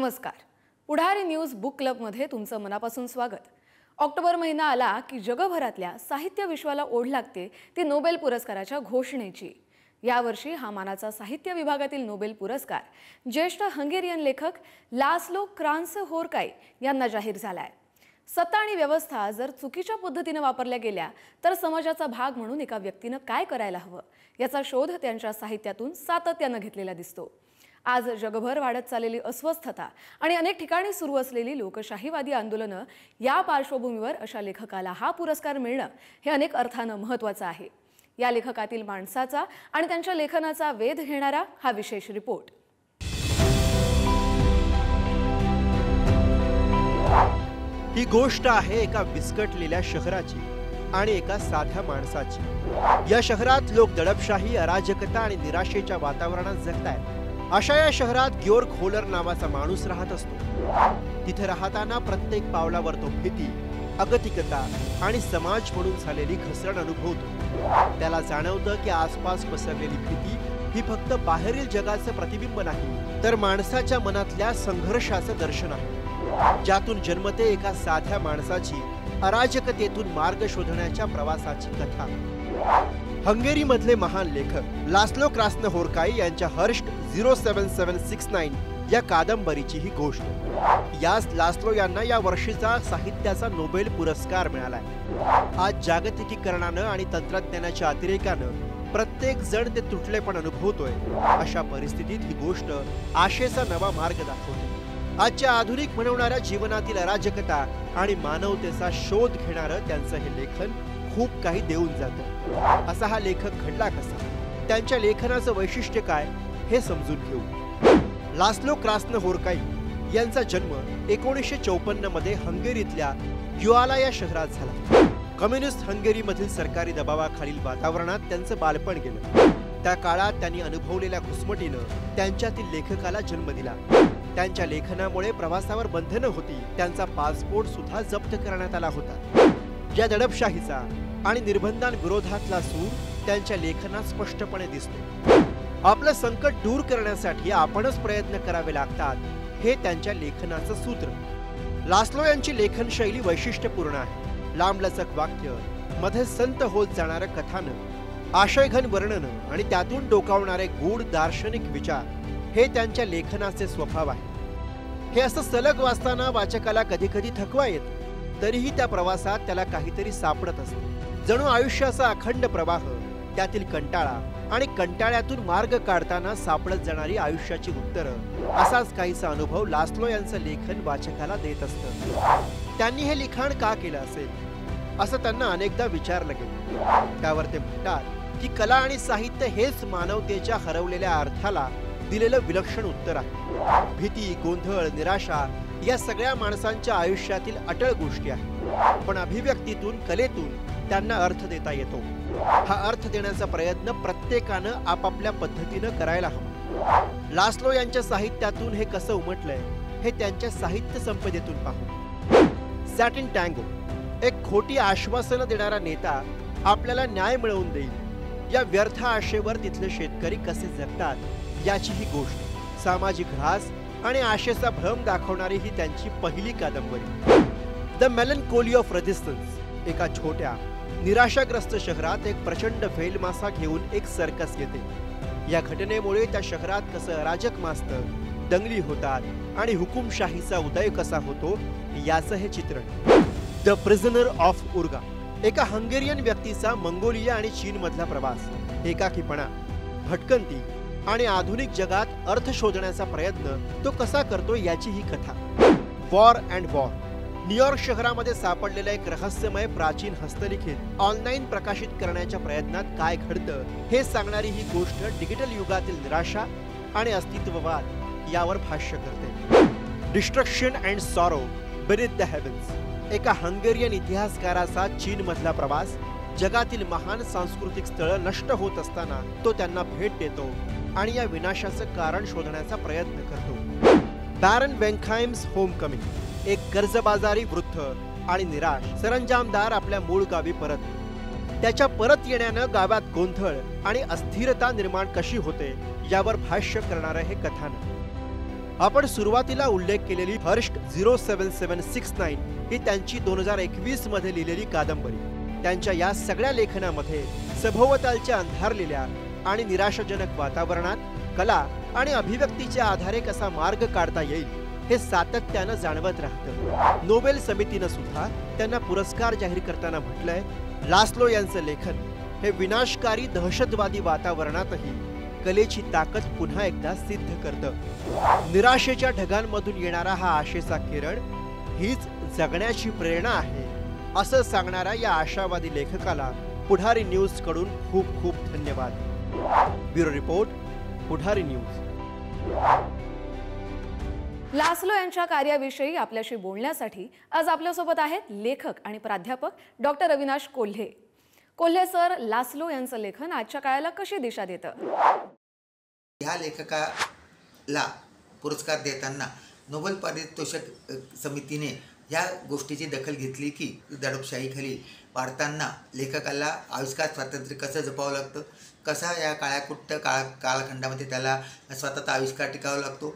नमस्कार. पुढारी news book क्लबमध्ये तुमचं मनापासून स्वागत. ऑक्टोबर महिना आला की जगभरातल्या साहित्य विश्वाला ओढ लागते ती नोबेल पुरस्काराच्या घोषणेची. यावर्षी हा मानाचा साहित्य विभागातील नोबेल पुरस्कार ज्येष्ठ हंगेरियन लेखक लास्लो क्रान्त्झहोरकाई यांना जाहीर झालाय. सत्ता आणि व्यवस्था जर चुकीच्या पद्धतीने वापरल्या गेल्या तर समाजाचा भाग म्हणून एका व्यक्तीने काय करायला हवं याचा शोध त्यांच्या साहित्यातून सातत्याने घेतलेला दिसतो. आज जगभर वाढत चाललेली अस्वस्थता आणि अनेक ठिकाणी सुरू असलेली लोकशाहीवादी आंदोलनं या पार्श्वभूमीवर अशा लेखकाला हा पुरस्कार मिळणं हे अनेक अर्थानं महत्त्वाचं आहे. या लेखकातील माणसाचा आणि त्यांच्या लेखनाचा वेध घेणारा हा विशेष रिपोर्ट. ही गोष्ट आहे एका विस्कटलेल्या शहराची आणि एका साध्या माणसाची. या शहरात लोक दडपशाही, अराजकता आणि निराशेच्या वातावरणात जगतायत. अशा या शहरात ग्योर्ग होलर नावाचा माणूस राहत असतो. तिथे राहताना प्रत्येक पावलावर तो भीती, अगतिकता आणि समाज म्हणून झालेली घसरण अनुभवतो. त्याला जाणवतं की आसपास पसरलेली भीती ही फक्त बाहेरील जगाचं प्रतिबिंब नाही, तर माणसाच्या मनातल्या संघर्षाचं दर्शन आहे, ज्यातून जन्मते एका साध्या माणसाची अराजकतेतून मार्ग शोधण्याच्या प्रवासाची कथा. हंगेरीमधले महान लेखक लास्लो क्रान्त्झहोरकाई यांच्या हर्ष्ट 07769 या कादंबरीची ही गोष्ट. याच लास्लो यांना या वर्षीचा साहित्याचा नोबेल पुरस्कार मिळालाय. आज जागतिकीकरणानं आणि तंत्रज्ञानाच्या अतिरेकानं प्रत्येक जण ते तुटलेपण अनुभवतोय. अशा परिस्थितीत ही गोष्ट आशेचा नवा मार्ग दाखवते. आजच्या आधुनिक म्हणवणाऱ्या जीवनातील अराजकता आणि मानवतेचा शोध घेणारं त्यांचं हे लेखन खूप काही देऊन जातं. असा हा लेखक घडला कसा, त्यांच्या लेखनाचं वैशिष्ट्य काय हे समजून घेऊ. लास्लो क्रान्त्झहोरकाई यांचा जन्म 1954 मध्ये हंगेरीतल्या ग्युआला या शहरात झाला. कम्युनिस्ट हंगेरीमधील सरकारी दबावाखालील वातावरणात त्यांचं बालपण गेलं. त्या काळात त्यांनी अनुभवलेल्या घुसमटीनं त्यांच्यातील लेखकाला जन्म दिला. त्यांच्या लेखनामुळे प्रवासावर बंधनं होती. त्यांचा पासपोर्ट सुद्धा जप्त करण्यात आला होता. या दडपशाहीचा आणि निर्बंधांविरोधातला सूर त्यांच्या लेखनात स्पष्टपणे दिसतो. आपलं संकट दूर करण्यासाठी आपणच प्रयत्न करावे लागतात, हे त्यांच्या लेखनाचं सूत्र. लास्लो यांची लेखन शैली वैशिष्ट्यपूर्ण आहे. लांबलचक वाक्य, मध्ये संत होत जाणारं कथानक, आशयघन वर्णनं आणि त्यातून डोकावणारे गूढ दार्शनिक विचार हे त्यांच्या लेखनाचे स्वभाव आहे. हे असं सलग वाचताना वाचकाला कधी कधी थकवा येतो, तरीही त्या प्रवासात त्याला काहीतरी सापडत असते. जणू आयुष्याचा अखंड प्रवाह, त्यातील कंटाळा आणि कंटाळ्यातून मार्ग काढताना सापडत जाणारी आयुष्याची उत्तरं, असाच काहीसा अनुभव लास्लो यांचं लेखन वाचकाला देत असतं. त्यांनी हे लिखाण का केलं असेल असं त्यांना अनेकदा विचारलं गेलं. त्यावर ते म्हणतात की कला आणि साहित्य हेच मानवतेच्या हरवलेल्या अर्थाला दिलेलं विलक्षण उत्तर आहे. भीती, गोंधळ, निराशा या सगळ्या माणसांच्या आयुष्यातील अटळ गोष्टी आहेत, पण अभिव्यक्तीतून, कलेतून त्यांना अर्थ देता येतो. हा अर्थ देण्याचा प्रयत्न प्रत्येकानं आपापल्या पद्धतीनं करायला हवा. लास्लो यांच्या साहित्यातून हे कसं उमटलंय हे त्यांच्या साहित्य संपदेतून पाहू. सॅटिन टँगो, एक खोटी आश्वासनं देणारा नेता आपल्याला न्याय मिळवून देईल या व्यर्थ आशेवर तिथले शेतकरी कसे जगतात याची ही गोष्ट. सामाजिक ऱ्हास आणि आशेचा भ्रम दाखवणारी ही त्यांची पहिली कादंबरी. द मेलनकोली ऑफ रेझिस्टन्स, एका छोट्या निराशाग्रस्त शहरात एक प्रचंड व्हेल मासा घेऊन एक सर्कस येते. या घटनेमुळे त्या शहरात कसं अराजक माजतं, दंगली होतात आणि हुकुमशाहीचा उदय कसा होतो याचं हे चित्रण. द प्रिझनर ऑफ उर्गा, एका हंगेरियन व्यक्तीचा मंगोलिया आणि चीन मधला प्रवास, एकाकीपणा, भटकंती आणि आधुनिक जगात अर्थ शोधण्याचा प्रयत्न तो कसा करतो याची ही कथा. वॉर अँड वॉर, न्यूयॉर्क शहरामध्ये सापडलेलं एक रहस्यमय प्राचीन हस्तलिखित ऑनलाईन प्रकाशित करण्याच्या प्रयत्नात काय घडतं हे सांगणारी ही गोष्ट डिजिटल युगातील निराशा आणि अस्तित्ववाद यावर भाष्य करते. Destruction and sorrow beneath the havens, एका हंगेरियन इतिहासकाराचा चीनमधला प्रवास, जगातील महान सांस्कृतिक स्थळं नष्ट होत असताना तो त्यांना भेट देतो आणि या विनाशाचं कारण शोधण्याचा प्रयत्न करतो. बॅरन वेंकहाइम्स होमकमिंग, एक कर्जबाजारी वृद्ध आणि निराश सरंजामदार आपल्या मूळ गावी परत. त्याच्या परत येण्यानं गावात गोंधळ आणि अस्थिरता निर्माण कशी होते यावर भाष्य करणारं हे कथानक. आपण सुरुवातीला उल्लेख केलेली हर्ष 07769 ही त्यांची 2021 मध्ये लिहिलेली कादंबरी. त्यांच्या या सगळ्या लेखनामध्ये सभोवतालच्या अंधारलेल्या आणि निराशाजनक वातावरणात कला आणि अभिव्यक्तीच्या आधारे कसा मार्ग काढता येईल हे सातत्यानं जाणवत राहतं. नोबेल समितीनं सुद्धा त्यांना पुरस्कार जाहीर करताना म्हटलंय, लास्लो यांचं लेखन हे विनाशकारी दहशतवादी वातावरणातही कलेची ताकद पुन्हा एकदा सिद्ध करतं. निराशेच्या ढगांमधून येणारा हा आशेचा किरण हीच जगण्याची प्रेरणा आहे असं सांगणाऱ्या या आशावादी लेखकाला पुढारी न्यूज कडून खूप खूप धन्यवाद. ब्युरो रिपोर्ट, पुढारी न्यूज. लास्लो यांच्या कार्याविषयी आपल्याशी बोलण्यासाठी आज आपल्यासोबत आहेत लेखक आणि प्राध्यापक doctor Avinash Kolhe. Kolhe sir, Laszlo यांचं लेखन आजच्या काळाला कशी दिशा देतं? ह्या लेखकाला पुरस्कार देताना नोबेल पारितोषिक समितीने या गोष्टीची दखल घेतली की दडपशाहीखाली वाढताना लेखकाला आविष्कार स्वातंत्र्य कसं जपावं लागतं, कसा या काळाकुट्ट कालखंडामध्ये त्याला स्वतःचा आविष्कार टिकावा लागतो,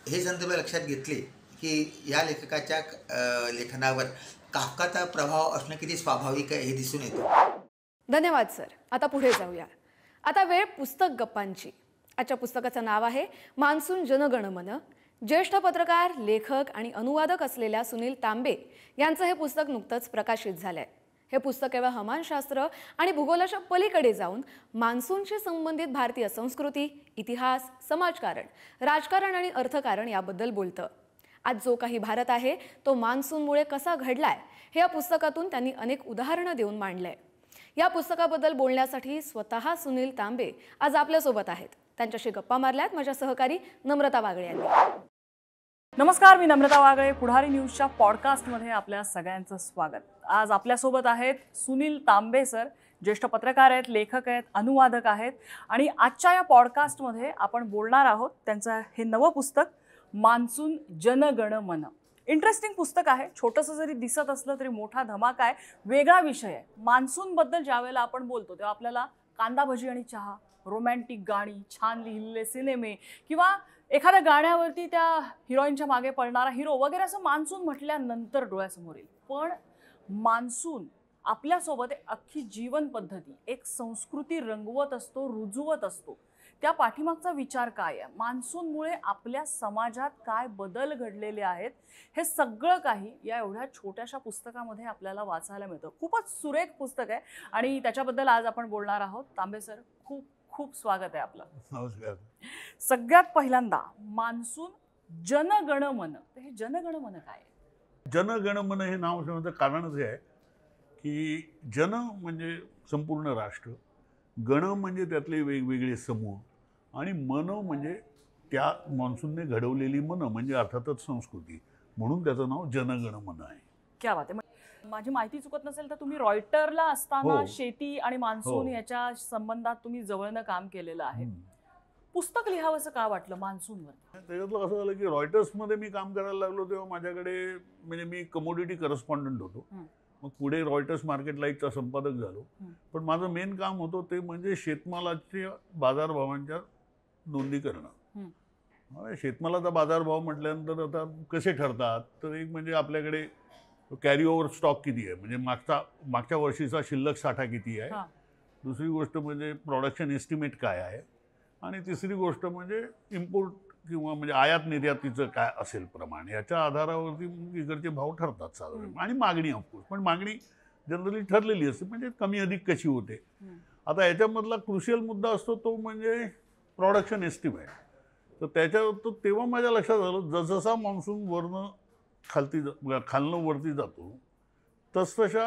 हे संदर्भ लक्षात घेतले की या लेखकाच्या लेखनावर काफकाचा प्रभाव असणं किती स्वाभाविक आहे हे दिसून येतं. धन्यवाद सर. आता पुढे जाऊया. आता वेळ पुस्तक गप्पांची. आजच्या पुस्तकाचं नाव आहे मान्सून जनगणमन. ज्येष्ठ पत्रकार, लेखक आणि अनुवादक असलेल्या सुनील तांबे यांचं हे पुस्तक नुकतंच प्रकाशित झालंय. हे पुस्तक केवळ हवामानशास्त्र आणि भूगोलाच्या पलीकडे जाऊन मान्सूनशी संबंधित भारतीय संस्कृती, इतिहास, समाजकारण, राजकारण आणि अर्थकारण याबद्दल बोलतं. आज जो काही भारत आहे तो मान्सूनमुळे कसा घडलाय हे या पुस्तकातून त्यांनी अनेक उदाहरणं देऊन मांडलंय. या पुस्तकाबद्दल बोलण्यासाठी स्वतः सुनील तांबे आज आपल्यासोबत आहेत. त्यांच्याशी गप्पा मारल्यात माझ्या सहकारी नम्रता वागळे यांनी. नमस्कार, मी नम्रता वागळे. पुढारी न्यूजच्या पॉडकास्टमध्ये आपल्या सगळ्यांचं स्वागत. आज आपल्यासोबत आहेत सुनील तांबे सर. ज्येष्ठ पत्रकार आहेत, लेखक आहेत, अनुवादक आहेत आणि आजच्या या पॉडकास्टमध्ये आपण बोलणार आहोत त्यांचं हे नवं पुस्तक मान्सून जनगणमन. इंटरेस्टिंग पुस्तक आहे. छोटंसं जरी दिसत असलं तरी मोठा धमाका आहे, वेगळा विषय आहे. मान्सूनबद्दल ज्या वेळेला आपण बोलतो तेव्हा आपल्याला कांदा भजी आणि चहा, रोमॅन्टिक गाणी, छान लिहिलेले सिनेमे किंवा एखाद्या गाण्यावरती त्या हिरोईनच्या मागे पळणारा हिरो वगैरे असं मान्सून म्हटल्यानंतर डोळ्यासमोर येईल. पण मान्सून आपल्यासोबत अख्खी जीवन पद्धती, एक संस्कृती रंगवत असतो, रुजवत असतो. त्या पाठीमागचा विचार काय आहे, मान्सूनमुळे आपल्या समाजात काय बदल घडलेले आहेत, हे सगळं काही या एवढ्या छोट्याशा पुस्तकामध्ये आपल्याला वाचायला मिळतं. खूपच सुरेख पुस्तक आहे आणि त्याच्याबद्दल आज आपण बोलणार आहोत. तांबे सर, खूप खूप स्वागत आहे आपलं. नमस्कार. सगळ्यात पहिल्यांदा मान्सून जनगणमन, हे जनगणमन काय आहे? जनगणमन हे नाव ठेवण्याचं कारणच हे आहे की जन म्हणजे संपूर्ण राष्ट्र, गण म्हणजे त्यातले वेगवेगळे समूह आणि मन म्हणजे त्या मान्सूनने घडवलेली मन म्हणजे अर्थातच संस्कृती, म्हणून त्याचं नाव जनगणमन आहे. क्या बात आहे. माझी माहिती चुकत नसेल तर तुम्ही रॉयटरला असताना शेती आणि मान्सून याच्या संबंधात तुम्ही जवळनं काम केलेलं आहे. पुस्तक लिहावंसं का वाटलं मान्सूनवर? त्याच्यातलं असं झालं की रॉयटर्समध्ये मी काम करायला लागलो तेव्हा माझ्याकडे म्हणजे मी कमोडिटी करस्पॉन्डंट होतो. मग पुढे रॉयटर्स मार्केट लाईटचा संपादक झालो. पण माझं मेन काम होतं ते म्हणजे शेतमालाच्या बाजारभावांच्या नोंदी करणं. शेतमालाचा बाजारभाव म्हटल्यानंतर आता कसे ठरतात, तर एक म्हणजे आपल्याकडे कॅरी ओव्हर स्टॉक किती आहे, म्हणजे मागच्या वर्षीचा शिल्लक साठा किती आहे. दुसरी गोष्ट म्हणजे प्रोडक्शन एस्टिमेट काय आहे आणि तिसरी गोष्ट म्हणजे इम्पोर्ट किंवा म्हणजे आयात निर्यातीचं काय असेल प्रमाण, याच्या आधारावरती इकडचे भाव ठरतात साधारण. आणि मागणी ऑफकोर्स, पण मागणी जनरली ठरलेली असते म्हणजे कमी अधिक कशी होते. आता याच्यामधला क्रुशियल मुद्दा असतो तो म्हणजे प्रोडक्शन एस्टिमेट. तर त्याच्यावर तेव्हा माझ्या लक्षात आलं जसजसा मान्सून वरनं खालनं वरती जातो तसतशा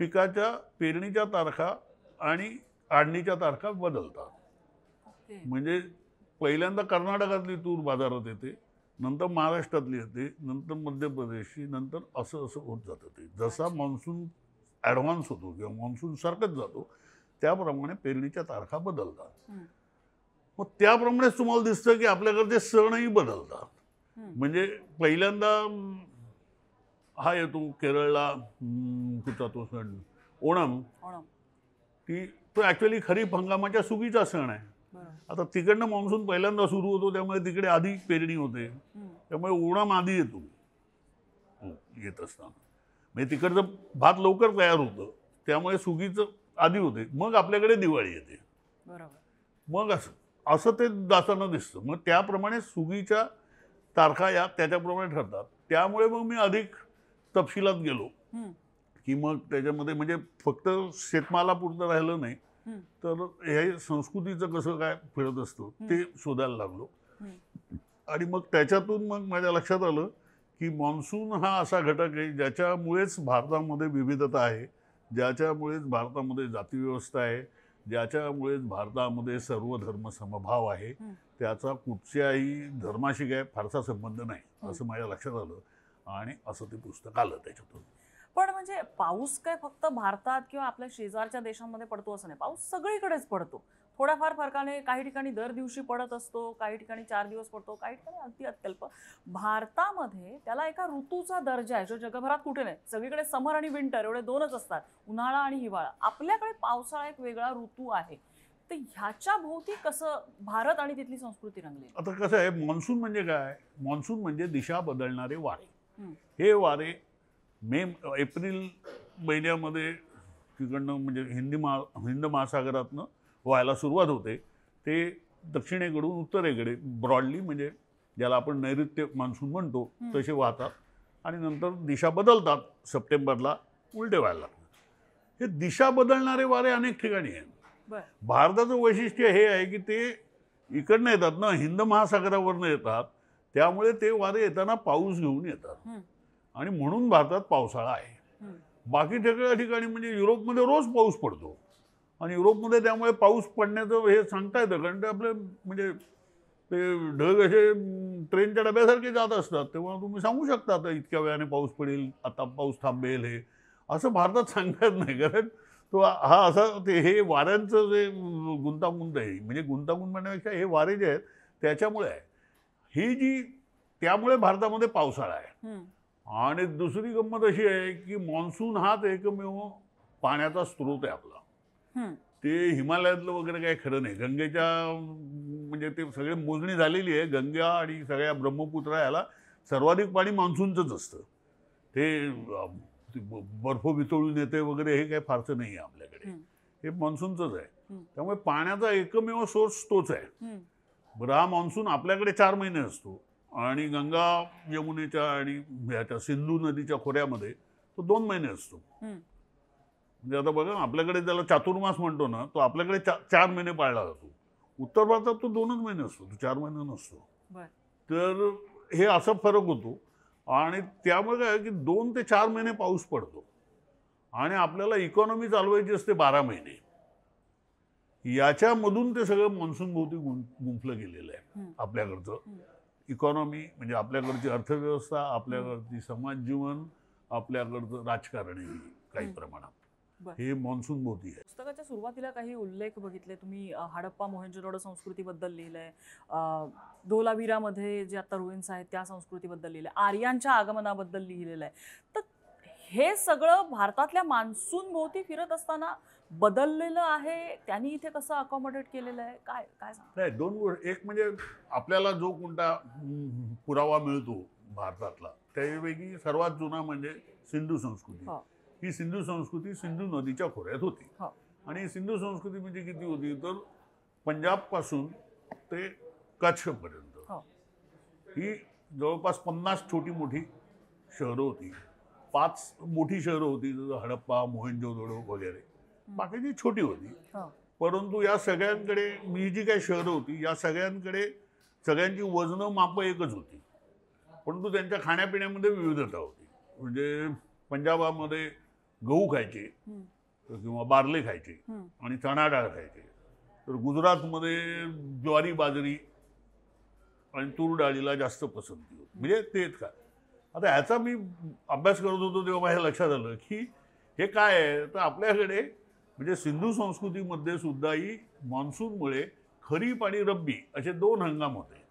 पिकाच्या पेरणीच्या तारखा आणि काढणीच्या तारखा बदलतात. म्हणजे पहिल्यांदा कर्नाटकातली तूर बाजारात येते, नंतर महाराष्ट्रातली येते, नंतर मध्य प्रदेशची, नंतर असं होत जातं. ते जसा मान्सून ॲडव्हान्स होतो किंवा मान्सून सरकत जातो त्याप्रमाणे पेरणीच्या तारखा बदलतात. मग त्याप्रमाणेच तुम्हाला दिसतं की आपल्याकडचे सणही बदलतात. म्हणजे पहिल्यांदा हा येतो केरळला कुठचा तो सण ओणम, की तो ॲक्च्युअली खरीप हंगामाच्या सुगीचा सण आहे. आता तिकडनं मान्सून पहिल्यांदा सुरू होतो, त्यामुळे तिकडे आधी पेरणी होते, त्यामुळे ओणम आधी येतो येत असताना, म्हणजे तिकडचं भात लवकर तयार होतं, त्यामुळे सुगीचं आधी होते, मग आपल्याकडे दिवाळी येते. मग असं ते जाताना दिसतं. मग त्याप्रमाणे सुगीच्या तारखा या त्याच्याप्रमाणे ठरतात. त्यामुळे मग मी अधिक तपशिलात गेलो की मग त्याच्यामध्ये म्हणजे फक्त शेतमालापुरतं राहिलं नाही, तर हे संस्कृतीचं कसं काय फिरत असतं ते शोधायला लागलो. आणि मग त्याच्यातून मग माझ्या लक्षात आलं की मान्सून हा असा घटक आहे ज्याच्यामुळेच भारतामध्ये विविधता आहे, ज्याच्यामुळेच भारतामध्ये जातीव्यवस्था आहे, ज्याच्यामुळेच भारतामध्ये सर्व धर्म समभाव आहे. त्याचा कुठच्याही धर्माशी काय फारसा संबंध नाही असं माझ्या लक्षात आलं, आणि असं ते पुस्तक आलं त्याच्यातून. पण म्हणजे पाऊस काय फक्त भारतात किंवा आपल्या शेजारच्या देशांमध्ये पडतो असं नाही, पाऊस सगळीकडेच पडतो. थोड्याफार फरकाने काही ठिकाणी दर दिवशी पडत असतो, काही ठिकाणी 4 दिवस पडतो, काही ठिकाणी अगदी अत्यल्प. भारतामध्ये त्याला एका ऋतूचा दर्जा आहे जो जगभरात कुठे नाही. सगळीकडे समर आणि विंटर एवढे दोनच असतात, उन्हाळा आणि हिवाळा. आपल्याकडे पावसाळा एक वेगळा ऋतू आहे. तर ह्याच्या भोवती कसं भारत आणि तिथली संस्कृती रंगली? आता कसं आहे, मान्सून म्हणजे काय? मान्सून म्हणजे दिशा बदलणारे वारे. हे वारे एप्रिल महिन्यामध्ये तिकडनं म्हणजे हिंद महासागरातनं व्हायला सुरुवात होते. ते दक्षिणेकडून उत्तरेकडे ब्रॉडली म्हणजे ज्याला आपण नैऋत्य मान्सून म्हणतो तसे वाहतात, आणि नंतर दिशा बदलतात. सप्टेंबरला उलटे व्हायला लागतात. हे दिशा बदलणारे वारे अनेक ठिकाणी आहेत. भारताचं वैशिष्ट्य हे आहे की ते इकडनं येतात ना, हिंद महासागरावरनं येतात, त्यामुळे ते वारे येताना पाऊस घेऊन येतात, आणि म्हणून भारतात पावसाळा आहे. बाकी सगळ्या ठिकाणी म्हणजे युरोपमध्ये रोज पाऊस पडतो, आणि युरोपमध्ये त्यामुळे पाऊस पडण्याचं हे सांगता येतं, कारण ते आपले म्हणजे ते ढग असे ट्रेनच्या डब्यासारखे जात असतात, तेव्हा तुम्ही सांगू शकता आता इतक्या वेळाने पाऊस पडेल, आता पाऊस थांबेल. हे असं भारतात सांगता येत नाही, कारण तो हा असा ते हे वाऱ्यांचं जे गुंतागुंत आहे, म्हणजे गुंतागुंत म्हणण्यापेक्षा हे वारे जे आहेत त्याच्यामुळे आहे ही जी, त्यामुळे भारतामध्ये पावसाळा आहे. आणि दुसरी गंमत अशी आहे की मान्सून हाच एकमेव पाण्याचा स्रोत आहे आपला. ते हिमालयातलं वगैरे काही खरं नाही. गंगेच्या म्हणजे ते सगळे मोजणी झालेली आहे, गंगा आणि सगळ्या ब्रह्मपुत्रा याला सर्वाधिक पाणी मान्सूनचंच असतं. ते बर्फ वितळून येते वगैरे हे काही फारसं नाही आहे आपल्याकडे, हे मान्सूनचंच आहे. त्यामुळे पाण्याचा एकमेव सोर्स तोच आहे. बरं, हा मान्सून आपल्याकडे 4 महिने असतो, आणि गंगा यमुनेच्या आणि ह्याच्या सिंधू नदीच्या खोऱ्यामध्ये तो 2 महिने असतो. म्हणजे आता बघा, आपल्याकडे ज्याला चातुर्मास म्हणतो ना, तो आपल्याकडे 4 महिने पाळला जातो. उत्तर भारतात तो 2च महिने असतो, तो 4 महिने नसतो. तर हे असा फरक होतो, आणि त्यामुळे काय की 2 ते 4 महिने पाऊस पडतो, आणि आपल्याला इकॉनॉमी चालवायची असते 12 महिने. याच्यामधून ते सगळं मान्सून भोवती गुंफलं गेलेलं आहे. आपल्याकडचं इकॉनॉमी म्हणजे आपल्याकडची अर्थव्यवस्था, आपल्याकडची समाज जीवन, आपल्याकडचं राजकारणही काही प्रमाणात हे मान्सून भोवती आहे. पुस्तकाच्या सुरुवातीला काही उल्लेख बघितले तुम्ही, हडप्पा मोहेंजोदडो संस्कृतीबद्दल लिहिलंय, धोलावीरामध्ये जे आता रुईन्स आहेत त्या संस्कृतीबद्दल लिहिलंय, आर्यांच्या आगमनाबद्दल लिहिलेलं आहे. तर हे सगळं भारतातल्या मान्सून भोवती फिरत असताना बदललेलं आहे, त्यांनी इथे कसं अकॉमोडेट केलेलं आहे, काय काय नाही? 2 गोष्टी. एक म्हणजे आपल्याला जो कोणता पुरावा मिळतो भारतातला, त्यापैकी सर्वात जुना म्हणजे सिंधू संस्कृती. ही सिंधू संस्कृती सिंधू नदीच्या खोऱ्यात होती. आणि सिंधू संस्कृती म्हणजे किती होती, तर पंजाबपासून ते कच्छपर्यंत ही जवळपास 50 छोटी मोठी शहरं होती. 5 मोठी शहरं होती, जसं हडप्पा, मोहेंजोदडो वगैरे. बाकीची छोटी होती, परंतु या सगळ्यांकडे मी जी काही शहरं होती या सगळ्यांकडे सगळ्यांची वजनं मापं एकच होती, परंतु त्यांच्या खाण्यापिण्यामध्ये विविधता होती. म्हणजे पंजाबामध्ये गहू खायचे किंवा बार्ले खायचे आणि चणा डाळ खायचे, तर गुजरातमध्ये ज्वारी, बाजरी आणि तूर डाळीला जास्त पसंती होती. म्हणजे तेच काय. आता ह्याचा मी अभ्यास करत होतो तेव्हा माझ्या लक्षात आलं की हे काय आहे, तर आपल्याकडे म्हणजे सिंधू संस्कृतीमध्ये सुद्धाही मान्सूनमुळे खरीप आणि रब्बी असे 2 हंगाम होते.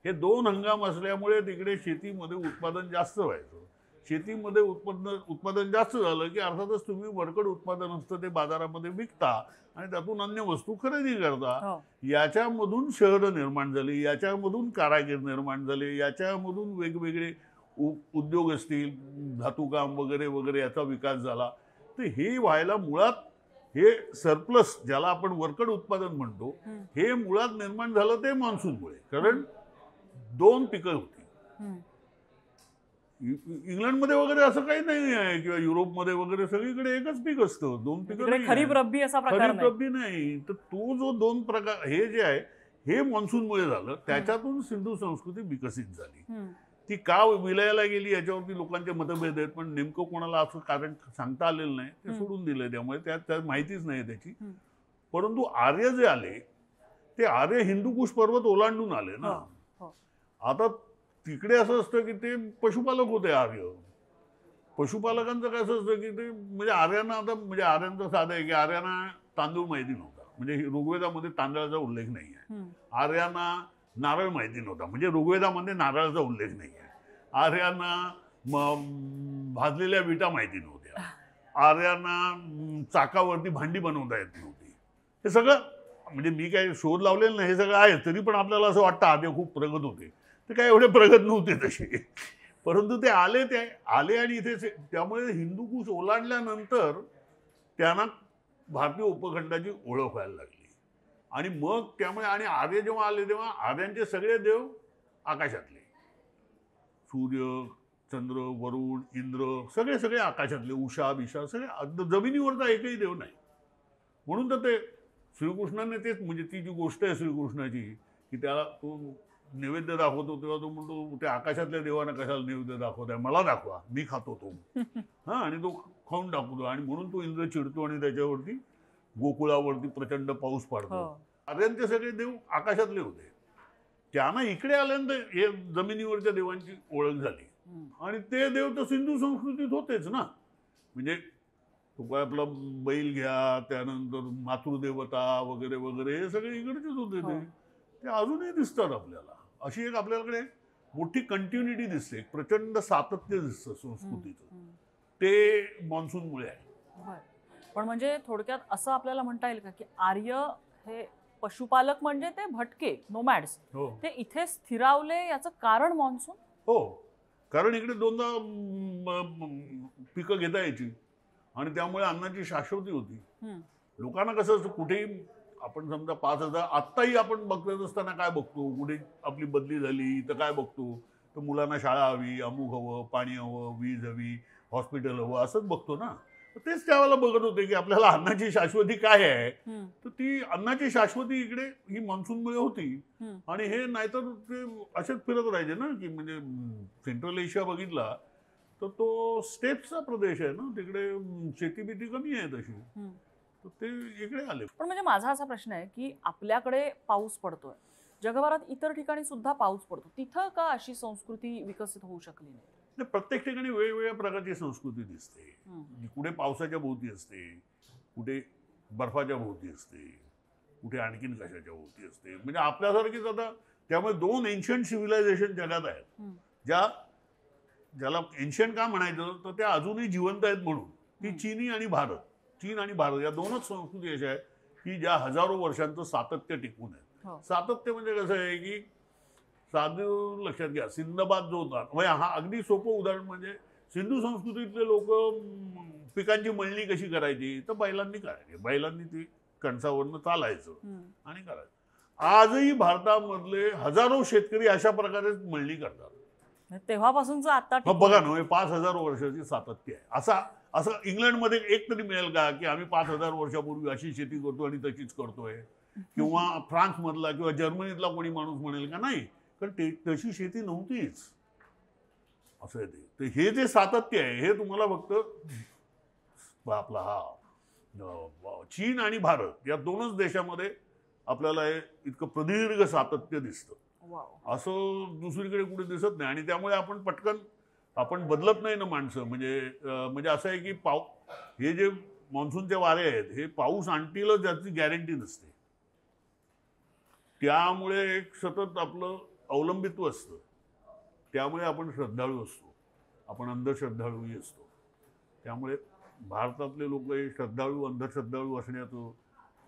हे 2 हंगाम असल्यामुळे तिकडे शेतीमध्ये उत्पादन जास्त व्हायचं. शेतीमध्ये उत्पादन जास्त झालं की अर्थातच तुम्ही वरकड उत्पादन असतं ते बाजारामध्ये विकता आणि त्यातून अन्य वस्तू खरेदी करता. याच्यामधून शहरं निर्माण झाली, याच्यामधून कारागीर निर्माण झाले, याच्यामधून वेगवेगळे उद्योग असतील, धातुकाम वगैरे वगैरे याचा विकास झाला. तर हे व्हायला मुळात हे सरप्लस ज्याला आपण वरकड उत्पादन म्हणतो हे मुळात निर्माण झालं ते मान्सूनमुळे. कारण 2 पिकं होती. इंग्लंडमध्ये वगैरे असं काही नाही आहे किंवा युरोपमध्ये वगैरे सगळीकडे एकच पीक असतं, 2 पिकं. खरीप रब्बी असा प्रकार खरीप रब्बी नाही. तर तो जो 2 प्रकार हे जे आहे हे मान्सूनमुळे झालं. त्याच्यातून सिंधू संस्कृती विकसित झाली. ती का विलयाला गेली याच्यावरती लोकांचे मतभेद आहेत, पण नेमकं कोणाला असं कारण सांगता आलेलं नाही, ते सोडून दिलंय. त्यामुळे त्यात माहितीच नाही त्याची. परंतु आर्य जे आले ते आर्य हिंदुकुश पर्वत ओलांडून आले ना. आता तिकडे असं असतं की ते पशुपालक होते आर्य. पशुपालकांचं काय असं असतं की ते म्हणजे आर्यांना आता म्हणजे आर्यांचं साधं आहे की आर्यांना तांदूळ माहिती नव्हता, म्हणजे ऋग्वेदामध्ये तांदळाचा उल्लेख नाही आहे. आर्यांना नारळ माहिती नव्हता, म्हणजे ऋग्वेदामध्ये नारळाचा उल्लेख नाही आहे. आर्यांना भाजलेल्या विटा माहिती नव्हत्या. आर्यांना चाकावरती भांडी बनवता येत नव्हती. हे सगळं म्हणजे मी काही शोध लावलेलं नाही, हे सगळं आहे. तरी पण आपल्याला असं वाटतं आर्य खूप प्रगत होते. ते काय एवढे प्रगत नव्हते तसे, परंतु ते आले आणि इथे त्यामुळे हिंदुकुश ओलांडल्यानंतर त्यांना भारतीय उपखंडाची ओळख व्हायला लागली. आणि मग त्यामुळे आणि आर्य जेव्हा आले तेव्हा आर्यांचे सगळे देव आकाशातले, सूर्य, चंद्र, वरुण, इंद्र सगळे सगळे आकाशातले, उषा बिषा सगळे, जमिनीवरचा एकही देव नाही. म्हणून तर ते श्रीकृष्णाने तेच म्हणजे ती जी गोष्ट आहे श्रीकृष्णाची की त्याला तो नैवेद्य दाखवतो तेव्हा तो म्हणतो ते आकाशातल्या देवांना कशाला नैवेद्य दाखवताय, मला दाखवा, मी खातो तो. आणि तो खाऊन टाकतो आणि म्हणून तो इंद्र चिडतो आणि त्याच्यावरती गोकुळावरती प्रचंड पाऊस पडतो. आर्यांचे सगळे देव आकाशातले होते. त्यांना इकडे आल्यानंतर हे जमिनीवरच्या देवांची ओळख झाली आणि ते देव तर सिंधू संस्कृतीत होतेच ना. म्हणजे तो काय आपला बैल घ्या, त्यानंतर मातृदेवता वगैरे वगैरे हे सगळे इकडचेच होते. ते अजूनही दिसतात आपल्याला. अशी एक आपल्याकडे मोठी कंटिन्युटी दिसते, एक प्रचंड सातत्य दिसतं संस्कृतीचं. ते मान्सूनमुळे आहे. पण म्हणजे थोडक्यात असं आपल्याला म्हणता येईल का की आर्य हे पशुपालक म्हणजे ते भटके नोमॅड्स ते इथे स्थिरावले याचं कारण मान्सून? हो, कारण इकडे 2दा पिकं घेता यायची आणि त्यामुळे अन्नाची शाश्वती होती. लोकांना कसं असतं कुठेही आपण समजा 5,000 आत्ताही आपण बघत असताना काय बघतो, कुठे आपली बदली झाली तर काय बघतो, तर मुलांना शाळा हवी, अमुक हवं, पाणी हवं, वीज हवी, हॉस्पिटल हवं असंच बघतो ना. तेच त्यावेळेला बघत होते की आपल्याला अन्नाची शाश्वती काय आहे. तर ती अन्नाची शाश्वती इकडे ही मान्सूनमुळे होती. आणि हे नाहीतर ते असेच फिरत राहायचे ना की म्हणजे सेंट्रल एशिया बघितला तर तो स्टेप्सचा प्रदेश आहे ना, तिकडे शेती बिती कमी आहे तशी, तर ते इकडे आले. पण म्हणजे माझा असा प्रश्न आहे की आपल्याकडे पाऊस पडतोय, जगभरात इतर ठिकाणी सुद्धा पाऊस पडतो, तिथं का अशी संस्कृती विकसित होऊ शकली नाही? प्रत्येक ठिकाणी वेगवेगळ्या प्रकारची संस्कृती दिसते. कुठे पावसाच्या भोवती असते, कुठे बर्फाच्या भोवती असते, कुठे आणखीन कशाच्या भोवती असते. म्हणजे आपल्यासारखीच आता त्यामुळे 2 एन्शियंट सिव्हिलायझेशन जगात आहेत, ज्याला एन्शियंट का म्हणायचं तर त्या अजूनही जिवंत आहेत म्हणून. ती चीन आणि भारत या 2च संस्कृती अशा आहेत की ज्या हजारो वर्षांचं सातत्य टिकून आहेत. सातत्य म्हणजे कसं आहे की साधं लक्षात घ्या, सिंधबाद जो होता हा अगदी सोपं उदाहरण म्हणजे सिंधू संस्कृतीतले लोक पिकांची मळणी कशी करायची तर बैलांनी करायची. बैलांनी ती कणसावरनं चालायचं आणि करायचं. आजही भारतामधले हजारो शेतकरी अशा प्रकारे मळणी करतात. तेव्हापासूनच आता बघा ना, 5,000 वर्षाची सातत्य आहे. असं इंग्लंडमध्ये एक तरी मिळेल का की आम्ही 5,000 वर्षापूर्वी अशी शेती करतो आणि तशीच करतोय, किंवा फ्रान्समधला किंवा जर्मनीतला कोणी माणूस म्हणेल का? नाही, कारण तशी शेती नव्हतीच. असं आहे ते. तर हे जे सातत्य आहे हे तुम्हाला फक्त आपला हा चीन आणि भारत या 2च देशामध्ये आपल्याला इतकं प्रदीर्घ सातत्य दिसतं. असं दुसरीकडे कुठे दिसत नाही. आणि त्यामुळे आपण बदलत नाही ना माणसं. म्हणजे असं आहे की हे जे मान्सूनचे वारे आहेत हे पाऊस आणतीलच याची गॅरंटी नसते. त्यामुळे एक सतत आपलं अवलंबित्व असतं. त्यामुळे आपण श्रद्धाळू असतो. आपण अंधश्रद्धाळूही असतो. त्यामुळे भारतातले लोक हे श्रद्धाळू अंधश्रद्धाळू असण्याचं,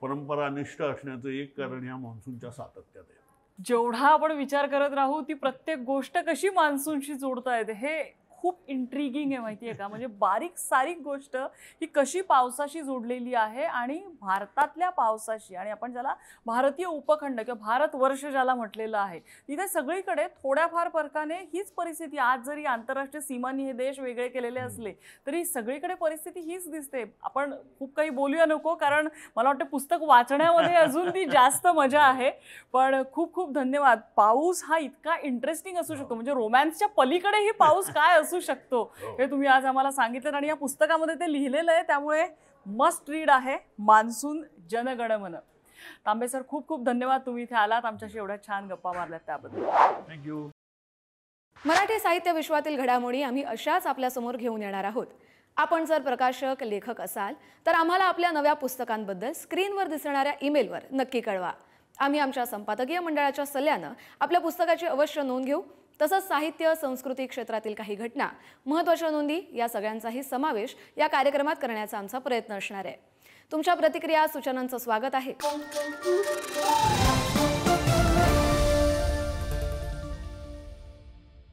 परंपरानिष्ठ असण्याचं एक कारण ह्या मान्सूनच्या सातत्यात आहे. जेवढा आपण विचार करत राहू ती प्रत्येक गोष्ट कशी मान्सूनशी जोडता येते हे खूप इंट्रिगिंग आहे, माहिती आहे का. म्हणजे बारीक सारीक गोष्ट ही कशी पावसाशी जोडलेली आहे आणि भारतातल्या पावसाशी, आणि आपण ज्याला भारतीय उपखंड किंवा भारतवर्ष ज्याला म्हटलेलं आहे, तिथे सगळीकडे थोड्याफार फरकाने हीच परिस्थिती. आज जरी आंतरराष्ट्रीय सीमांनी हे देश वेगळे केलेले असले तरी सगळीकडे परिस्थिती हीच दिसते. आपण खूप काही बोलूया नको, कारण मला वाटतं पुस्तक वाचण्यामध्ये अजून ती जास्त मजा आहे. पण खूप खूप धन्यवाद. पाऊस हा इतका इंटरेस्टिंग असू शकतो, म्हणजे रोमॅन्सच्या पलीकडेही पाऊस काय असू शकतो हे तुम्ही आज आम्हाला सांगितलं, आणि या पुस्तकामध्ये ते लिहिलेलं आहे. त्यामुळे मस्ट रीड आहे मान्सून जनगणमन. तांबे सर, खूप खूप धन्यवाद. तुम्ही इथे आलात, आमच्याशी एवढ्या छान गप्पा मारल्यात त्याबद्दल. थँक्यू. मराठी साहित्य विश्वातील घडामोडी आम्ही अशाच आपल्यासमोर घेऊन येणार आहोत. आपण जर प्रकाशक लेखक असाल तर आम्हाला आपल्या नव्या पुस्तकांबद्दल स्क्रीनवर दिसणाऱ्या ईमेलवर नक्की कळवा. आम्ही आमच्या संपादकीय मंडळाच्या सल्ल्यानं आपल्या पुस्तकाची अवश्य नोंद घेऊ. तसंच साहित्य संस्कृती क्षेत्रातील काही घटना, महत्त्वाच्या नोंदी या सगळ्यांचाही समावेश या कार्यक्रमात करण्याचा आमचा प्रयत्न असणार आहे. तुमच्या प्रतिक्रिया सूचनांचं स्वागत आहे.